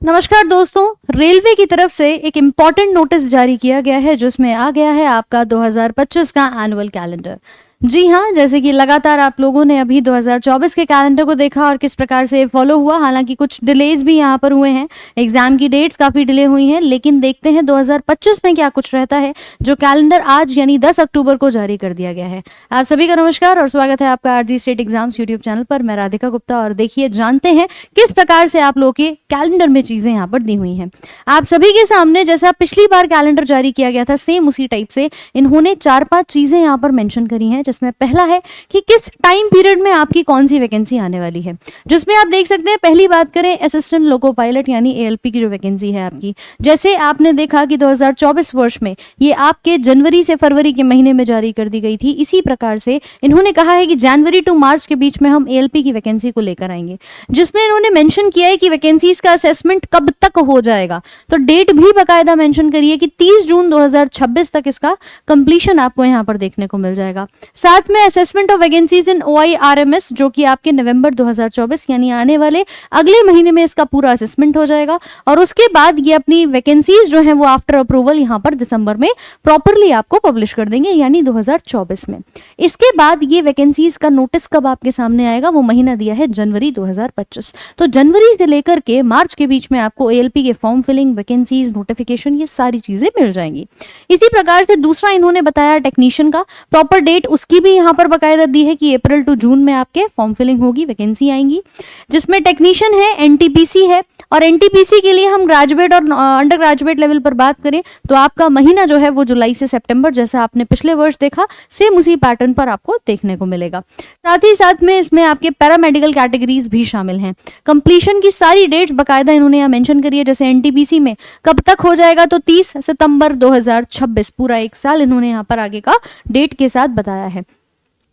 नमस्कार दोस्तों। रेलवे की तरफ से एक इम्पॉर्टेंट नोटिस जारी किया गया है जिसमें आ गया है आपका 2025 का एनुअल कैलेंडर। जी हाँ, जैसे कि लगातार आप लोगों ने अभी 2024 के कैलेंडर को देखा और किस प्रकार से फॉलो हुआ। हालांकि कुछ डिलेज भी यहाँ पर हुए हैं, एग्जाम की डेट्स काफ़ी डिले हुई हैं, लेकिन देखते हैं 2025 में क्या कुछ रहता है। जो कैलेंडर आज यानी 10 अक्टूबर को जारी कर दिया गया है। आप सभी का नमस्कार और स्वागत है आपका RG state exams YouTube channel पर। मैं राधिका गुप्ता और देखिए जानते हैं किस प्रकार से आप लोग के कैलेंडर में चीज़ें यहाँ पर दी हुई हैं। आप सभी के सामने जैसा पिछली बार कैलेंडर जारी किया गया था, सेम उसी टाइप से इन्होंने 4-5 चीज़ें यहाँ पर मेंशन करी हैं, जिसमें पहला है कि किस टाइम पीरियड में आपकी कौन सी वैकेंसी आने वाली है। जिसमें आप देख सकते हैं, पहली बात करें असिस्टेंट लोको पायलट यानी एएलपी की जो वैकेंसी है आपकी, जैसे आपने देखा कि 2024 वर्ष में ये आपके जनवरी से फरवरी के महीने में जारी कर दी गई थी। इसी प्रकार से इन्होंने कहा है कि जनवरी टू मार्च के बीच में हम एएलपी की वैकेंसी को लेकर आएंगे, जिसमें इन्होंने मेंशन किया है कि वैकेंसीज का असेसमेंट कब तक हो जाएगा। तो डेट भी बाकायदा मेंशन करिए कि 30 जून 2026 तक इसका कंप्लीशन आपको यहाँ पर देखने को मिल जाएगा। साथ में assessment of vacancies in OIRMS, जो कि आपके नवंबर 2024 यानी आने वाले अगले महीने में इसका पूरा असेसमेंट हो जाएगा। और उसके बाद ये अपनी वैकेंसीज जो है वो आफ्टर अप्रूवल यहाँ पर दिसंबर में प्रॉपरली आपको पब्लिश कर देंगे, यानी 2024 में। इसके बाद ये वैकेंसीज का नोटिस कब आपके सामने आएगा, वो महीना दिया है जनवरी 2025। तो जनवरी से लेकर के मार्च के बीच में आपको एएलपी के फॉर्म फिलिंग, वैकेंसीज, नोटिफिकेशन, ये सारी चीजें मिल जाएंगी। इसी प्रकार से दूसरा इन्होंने बताया टेक्नीशियन का प्रॉपर डेट, उसकी भी यहाँ पर बकायदा दी है कि अप्रैल टू जून में आपके फॉर्म फिलिंग होगी, वैकेंसी आएंगी। जिसमें टेक्नीशियन है, एनटीपीसी है, और एनटीपीसी के लिए हम ग्रेजुएट और अंडर ग्रेजुएट लेवल पर बात करें तो आपका महीना जो है वो जुलाई से सितंबर, जैसा आपने पिछले वर्ष देखा, सेम उसी पैटर्न पर आपको देखने को मिलेगा। साथ ही साथ में इसमें आपके पैरामेडिकल कैटेगरीज भी शामिल हैं। कंप्लीशन की सारी डेट्स बकायदा इन्होंने यहाँ मेंशन करी है। जैसे एनटीपीसी में कब तक हो जाएगा, तो 30 सितंबर 2026, पूरा एक साल इन्होंने यहाँ पर आगे का डेट के साथ बताया है।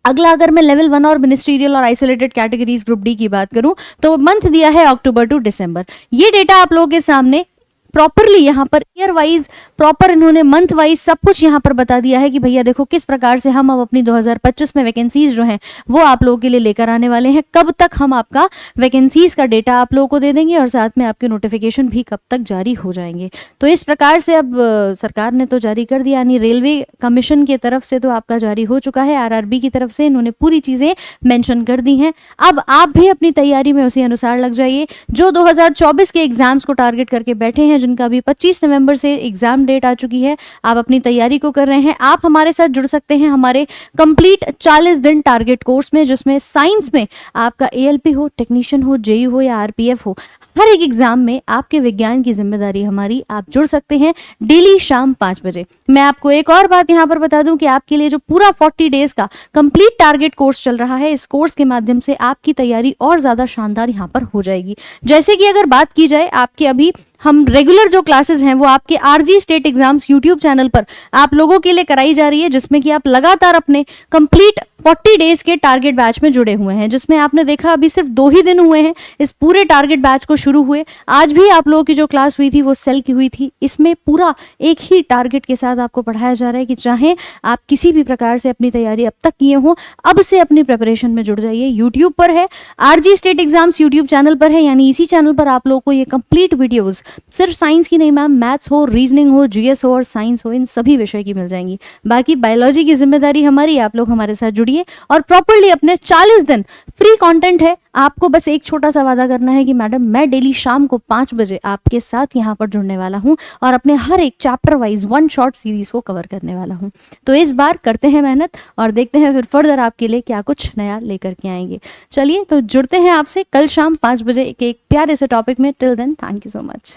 अगला अगर मैं लेवल 1 और मिनिस्ट्रियल और आइसोलेटेड कैटेगरीज ग्रुप डी की बात करूं तो मंथ दिया है अक्टूबर टू दिसंबर। ये डेटा आप लोगों के सामने प्रॉपरली यहाँ पर ईयर वाइज, प्रॉपर इन्होंने मंथ वाइज सब कुछ यहाँ पर बता दिया है कि भैया देखो किस प्रकार से हम अब अपनी 2025 में वैकेंसीज जो हैं वो आप लोगों के लिए लेकर आने वाले हैं। कब तक हम आपका वैकेंसीज का डेटा आप लोगों को दे देंगे और साथ में आपके नोटिफिकेशन भी कब तक जारी हो जाएंगे। तो इस प्रकार से अब सरकार ने तो जारी कर दिया, यानी रेलवे कमीशन की तरफ से तो आपका जारी हो चुका है। आरआरबी की तरफ से इन्होंने पूरी चीजें मेंशन कर दी हैं। अब आप भी अपनी तैयारी में उसी अनुसार लग जाइए। जो 2024 के एग्जाम्स को टारगेट करके बैठे हैं, जिनका अभी 25 नवंबर से एग्जाम डेट आ चुकी है, आप अपनी तैयारी को कर रहे हैं, आप हमारे साथ जुड़ सकते हैं हमारे कंप्लीट 40 दिन टारगेट कोर्स में, जिसमें साइंस में आपका एएलपी हो, टेक्नीशियन हो, जेई हो या आरपीएफ हो, हर एक एग्जाम में आपके विज्ञान की जिम्मेदारी हमारी। आप जुड़ सकते हैं डेली शाम 5 बजे। मैं आपको एक और बात यहाँ पर बता दूं कि आपके लिए जो पूरा 40 डेज का कंप्लीट टारगेट कोर्स चल रहा है, इस कोर्स के माध्यम से आपकी तैयारी और ज्यादा शानदार यहाँ पर हो जाएगी। जैसे कि अगर बात की जाए आपके अभी हम रेगुलर जो क्लासेस हैं वो आपके RG state exams YouTube channel पर आप लोगों के लिए कराई जा रही है, जिसमें कि आप लगातार अपने कंप्लीट 40 डेज के टारगेट बैच में जुड़े हुए हैं। जिसमें आपने देखा अभी सिर्फ 2 ही दिन हुए हैं इस पूरे टारगेट बैच को शुरू हुए। आज भी आप लोगों की जो क्लास हुई थी वो सेल की हुई थी। इसमें पूरा एक ही टारगेट के साथ आपको पढ़ाया जा रहा है कि चाहे आप किसी भी प्रकार से अपनी तैयारी अब तक किए हो, अब से अपनी प्रिपरेशन में जुड़ जाइए। यूट्यूब पर है, RG state exams YouTube channel पर है, यानी इसी चैनल पर आप लोगों को ये कंप्लीट वीडियोज सिर्फ साइंस की नहीं मैम, मैथ्स हो, रीजनिंग हो, जीएस हो और साइंस हो, इन सभी विषय की मिल जाएंगी। बाकी बायोलॉजी की जिम्मेदारी हमारी, आप लोग हमारे साथ जुड़िए और प्रॉपरली अपने 40 दिन फ्री कंटेंट है। आपको बस एक छोटा सा वादा करना है कि मैडम मैं डेली शाम को 5 बजे आपके साथ यहाँ पर जुड़ने वाला हूँ और अपने हर एक चैप्टर वाइज 1 शॉर्ट सीरीज को कवर करने वाला हूँ। तो इस बार करते हैं मेहनत और देखते हैं फिर फर्दर आपके लिए क्या कुछ नया लेकर के आएंगे। चलिए तो जुड़ते हैं आपसे कल शाम 5 बजे एक प्यारे से टॉपिक में। Till then thank you so much.